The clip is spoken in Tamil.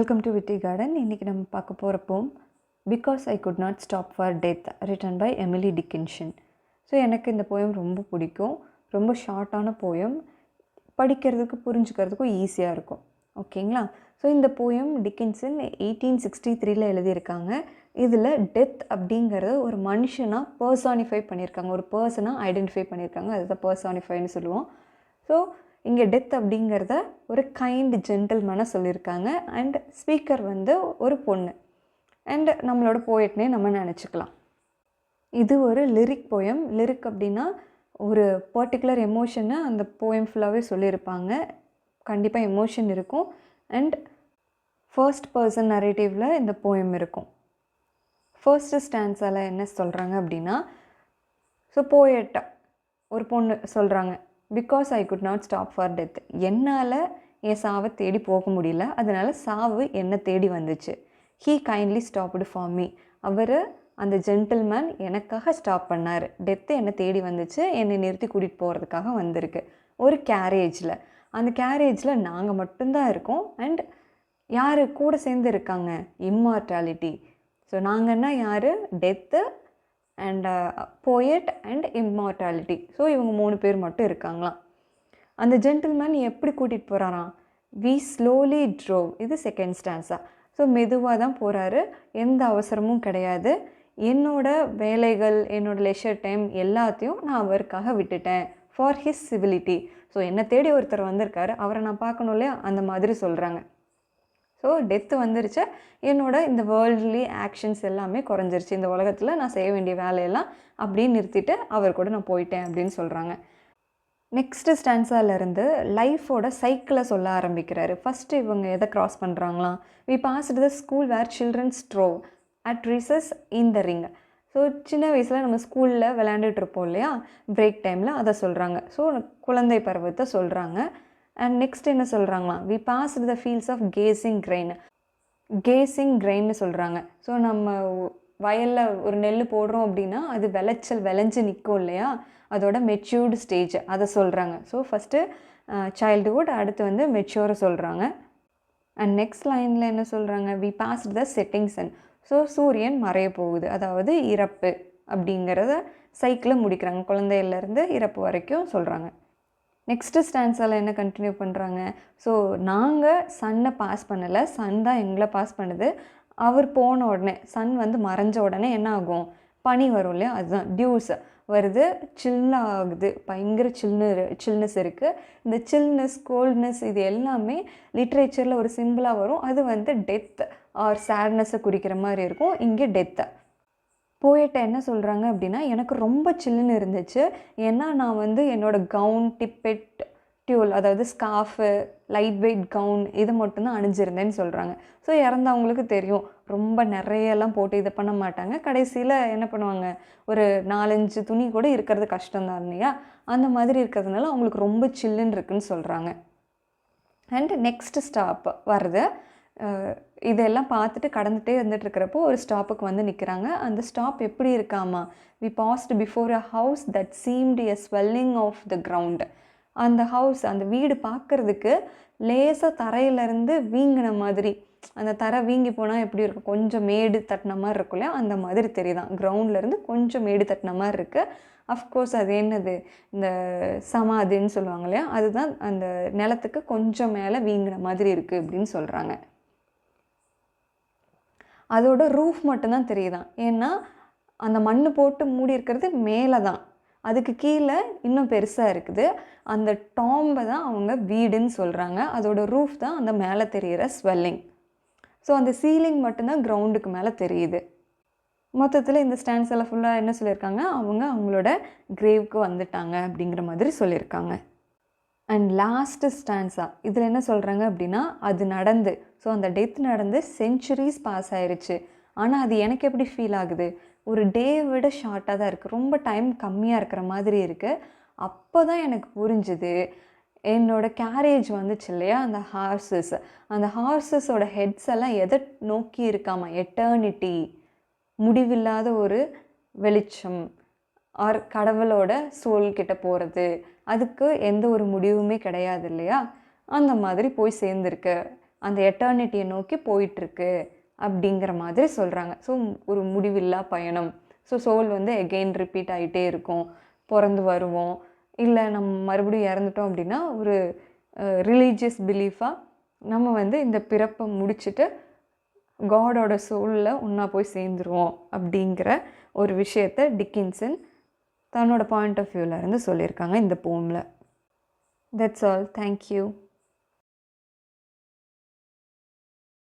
Welcome to விட்டி garden. இன்றைக்கி நம்ம பார்க்க போகிற poem because I could not stop for death written by Emily Dickinson. So எனக்கு இந்த போயம் ரொம்ப பிடிக்கும். ரொம்ப ஷார்ட்டான போயம், படிக்கிறதுக்கு புரிஞ்சுக்கிறதுக்கும் ஈஸியாக இருக்கும். ஓகேங்களா? ஸோ இந்த போயம் டிக்கின்சன் 1863 எழுதியிருக்காங்க. இதில் டெத் அப்படிங்கிறது ஒரு மனுஷனாக பர்சானிஃபை பண்ணியிருக்காங்க, ஒரு பர்சனாக ஐடென்டிஃபை பண்ணியிருக்காங்க. அதுதான் பர்சானிஃபைன்னு சொல்லுவோம். ஸோ இங்கே டெத் அப்படிங்கிறத ஒரு கைண்ட் ஜென்டில்மேனாக சொல்லியிருக்காங்க. அண்ட் ஸ்பீக்கர் வந்து ஒரு பொண்ணு, அண்ட் நம்மளோட போயட்னே நம்ம நினச்சிக்கலாம். இது ஒரு லிரிக் போயம். லிரிக் அப்படின்னா ஒரு பர்டிகுலர் எமோஷனை அந்த போயம் ஃபுல்லாகவே சொல்லியிருப்பாங்க. கண்டிப்பாக எமோஷன் இருக்கும். அண்ட் ஃபர்ஸ்ட் பர்சன் நரேட்டிவில் இந்த போயம் இருக்கும். ஃபர்ஸ்ட்டு ஸ்டான்ஸால் என்ன சொல்கிறாங்க அப்படின்னா, ஸோ போயட்டை ஒரு பொண்ணு சொல்கிறாங்க, because I could not stop for death. என்னால் என் சாவை தேடி போக முடியல, அதனால் சாவு என்னை தேடி வந்துச்சு. He kindly stopped for me. அவர் அந்த ஜென்டில்மேன் எனக்காக ஸ்டாப் பண்ணார். டெத்து என்னை தேடி வந்துச்சு, என்னை நிறுத்தி கூட்டிகிட்டு போகிறதுக்காக வந்திருக்கு ஒரு கேரேஜில். அந்த கேரேஜில் நாங்கள் மட்டும்தான் இருக்கோம். அண்ட் யார் கூட சேர்ந்து இருக்காங்க? இம்மார்டாலிட்டி. ஸோ நாங்கன்னா யார்? Death and poet and immortality. So இவங்க 3 பேர் மட்டும் இருக்காங்களாம். அந்த ஜென்டில்மேன் எப்படி கூட்டிகிட்டு போகிறாராம்? We slowly drove. இது செகண்ட் ஸ்டான்ஸா. ஸோ மெதுவாக தான் போகிறாரு, எந்த அவசரமும் கிடையாது. என்னோட வேலைகள், என்னோட லெஷர் டைம் எல்லாத்தையும் நான் அவருக்காக விட்டுட்டேன். For his civility. ஸோ என்னை தேடி ஒருத்தர் வந்திருக்காரு, அவரை நான் பார்க்கணும் இல்லையா, அந்த மாதிரி சொல்கிறாங்க. ஸோ டெத்து வந்துருச்சு, என்னோட இந்த வேர்ல்ட்லி ஆக்ஷன்ஸ் எல்லாமே குறைஞ்சிருச்சு, இந்த உலகத்தில் நான் செய்ய வேண்டிய வேலையெல்லாம் அப்படின்னு நிறுத்திட்டு அவர் கூட நான் போயிட்டேன் அப்படின்னு சொல்கிறாங்க. நெக்ஸ்ட்டு ஸ்டான்ஸாலேருந்து லைஃபோட சைக்கிளை சொல்ல ஆரம்பிக்கிறாரு. ஃபஸ்ட்டு இவங்க எதை க்ராஸ் பண்ணுறாங்களாம்? We passed the school where children's drove at recess in the ring. So சின்ன வயசில் நம்ம ஸ்கூலில் விளையாண்டுட்ருப்போம் இல்லையா, பிரேக் டைமில், அதை சொல்கிறாங்க. ஸோ குழந்தை பருவத்தை சொல்கிறாங்க. அண்ட் நெக்ஸ்ட் என்ன சொல்கிறாங்களாம்? We passed the fields of gazing grain. Gazing கிரெயின்னு சொல்கிறாங்க. ஸோ நம்ம வயலில் ஒரு நெல் போடுறோம் அப்படின்னா அது விளைஞ்சு நிற்கும் இல்லையா, அதோட மெச்சூர்டு ஸ்டேஜ், அதை சொல்கிறாங்க. ஸோ ஃபஸ்ட்டு சைல்டுஹுட், அடுத்து வந்து மெச்சூரை சொல்கிறாங்க. அண்ட் நெக்ஸ்ட் லைனில் என்ன சொல்கிறாங்க? We passed the setting sun. So சூரியன் மறைய போகுது, அதாவது இறப்பு அப்படிங்கிறத சைக்கிளை முடிக்கிறாங்க. குழந்தையிலேருந்து இறப்பு வரைக்கும் சொல்கிறாங்க. நெக்ஸ்ட்டு ஸ்டான்ஸால் என்ன கண்டினியூ பண்ணுறாங்க? ஸோ நாங்கள் சன்னை பாஸ் பண்ணலை, சன் தான் எங்களை பாஸ் பண்ணுது. அவர் போன உடனே, சன் வந்து மறைஞ்ச உடனே என்ன ஆகும்? பனி வரும் இல்லையா, அதுதான் டியூஸ் வருது, சில்லாகுது, பயங்கர சில்னஸ் இருக்குது. இந்த சில்னஸ், கோல்ட்னஸ், இது எல்லாமே லிட்ரேச்சரில் ஒரு சிம்பிளாக வரும். அது வந்து டெத் ஆர் சேட்னஸை குறிக்கிற மாதிரி இருக்கும். இங்கே டெத்தை போயிட்ட என்ன சொல்கிறாங்க அப்படின்னா, எனக்கு ரொம்ப சில்லுன்னு இருந்துச்சு, ஏன்னா நான் வந்து என்னோடய கவுன், டிப்பெட், டியூல், அதாவது ஸ்கார்ஃபு, லைட் வெயிட் கவுன், இது மட்டும்தான் அணிஞ்சிருந்தேன்னு சொல்கிறாங்க. ஸோ இறந்தவங்களுக்கு தெரியும், ரொம்ப நிறையெல்லாம் போட்டு இதை பண்ண மாட்டாங்க. கடைசியில் என்ன பண்ணுவாங்க, ஒரு 4-5 துணி கூட இருக்கிறது கஷ்டம்தான் இல்லையா, அந்த மாதிரி இருக்கிறதுனால அவங்களுக்கு ரொம்ப சில்லுன்னு இருக்குன்னு சொல்கிறாங்க. அண்ட் நெக்ஸ்ட் ஸ்டாப் வருது. இதெல்லாம் பார்த்துட்டு கடந்துகிட்டே இருந்துகிட்ருக்கிறப்போ ஒரு ஸ்டாப்புக்கு வந்து நிற்கிறாங்க. அந்த ஸ்டாப் எப்படி இருக்காமா? We passed before a house that seemed a swelling of the ground. அந்த ஹவுஸ், அந்த வீடு பார்க்குறதுக்கு லேசாக தரையிலேருந்து வீங்கின மாதிரி, அந்த தரை வீங்கி போனால் எப்படி இருக்கும், கொஞ்சம் மேடு தட்டின மாதிரி இருக்கும் இல்லையா, அந்த மாதிரி தெரியுதான். கிரவுண்ட்லேருந்து கொஞ்சம் மேடு தட்டின மாதிரி இருக்குது. அஃப்கோர்ஸ் அது என்னது, இந்த சமாதின்னு சொல்லுவாங்க இல்லையா, அதுதான் அந்த நிலத்துக்கு கொஞ்சம் மேலே வீங்கின மாதிரி இருக்குது அப்படின்னு சொல்கிறாங்க. அதோட ரூஃப் மட்டும்தான் தெரியுதான், ஏன்னா அந்த மண் போட்டு மூடி இருக்கிறது மேலே தான், அதுக்கு கீழே இன்னும் பெருசாக இருக்குது. அந்த டாம்பை தான் அவங்க வீடுன்னு சொல்கிறாங்க. அதோட ரூஃப் தான் அந்த மேலே தெரிகிற ஸ்வெல்லிங். ஸோ அந்த சீலிங் மட்டும்தான் கிரவுண்டுக்கு மேலே தெரியுது. மொத்தத்தில் இந்த ஸ்டாண்ட்ஸ் எல்லாம் ஃபுல்லாக என்ன சொல்லியிருக்காங்க, அவங்களோட கிரேவுக்கு வந்துட்டாங்க அப்படிங்கிற மாதிரி சொல்லியிருக்காங்க. அண்ட் லாஸ்ட்டு ஸ்டான்ஸா இதில் என்ன சொல்கிறாங்க அப்படின்னா, அது நடந்து, ஸோ அந்த டெத் நடந்து செஞ்சுரிஸ் பாஸ் ஆயிடுச்சு, ஆனால் அது எனக்கு எப்படி ஃபீல் ஆகுது, ஒரு டே விட ஷார்ட்டாக தான் இருக்குது, ரொம்ப டைம் கம்மியாக இருக்கிற மாதிரி இருக்குது. அப்போ தான் எனக்கு புரிஞ்சுது, என்னோடய கேரேஜ் வந்துச்சு இல்லையா, அந்த ஹார்ஸஸோட ஹெட்ஸ் எல்லாம் எதை நோக்கி இருக்காமா? எட்டர்னிட்டி, முடிவில்லாத ஒரு வெளிச்சம், ஆர் கடவுளோட சோல்கிட்ட போகிறது, அதுக்கு எந்த ஒரு முடிவுமே கிடையாது இல்லையா, அந்த மாதிரி போய் சேர்ந்துருக்கு. அந்த எட்டர்னிட்டியை நோக்கி போயிட்டுருக்கு அப்படிங்கிற மாதிரி சொல்கிறாங்க. ஸோ ஒரு முடிவில்லா பயணம். ஸோ சோல் வந்து எகெயின் ரிப்பீட் ஆகிட்டே இருக்கும். பிறந்து வருவோம், இல்லை நம்ம மறுபடியும் இறந்துட்டோம் அப்படின்னா ஒரு ரிலீஜியஸ் பிலீஃபாக நம்ம வந்து இந்த பிறப்பை முடிச்சுட்டு காடோட சோலில் ஒன்றா போய் சேர்ந்துருவோம் அப்படிங்கிற ஒரு விஷயத்தை டிக்கின்சன் தன்னோட பாயிண்ட் ஆஃப் வியூவிலேருந்து சொல்லியிருக்காங்க இந்த போமில். That's all. தேங்க்யூ.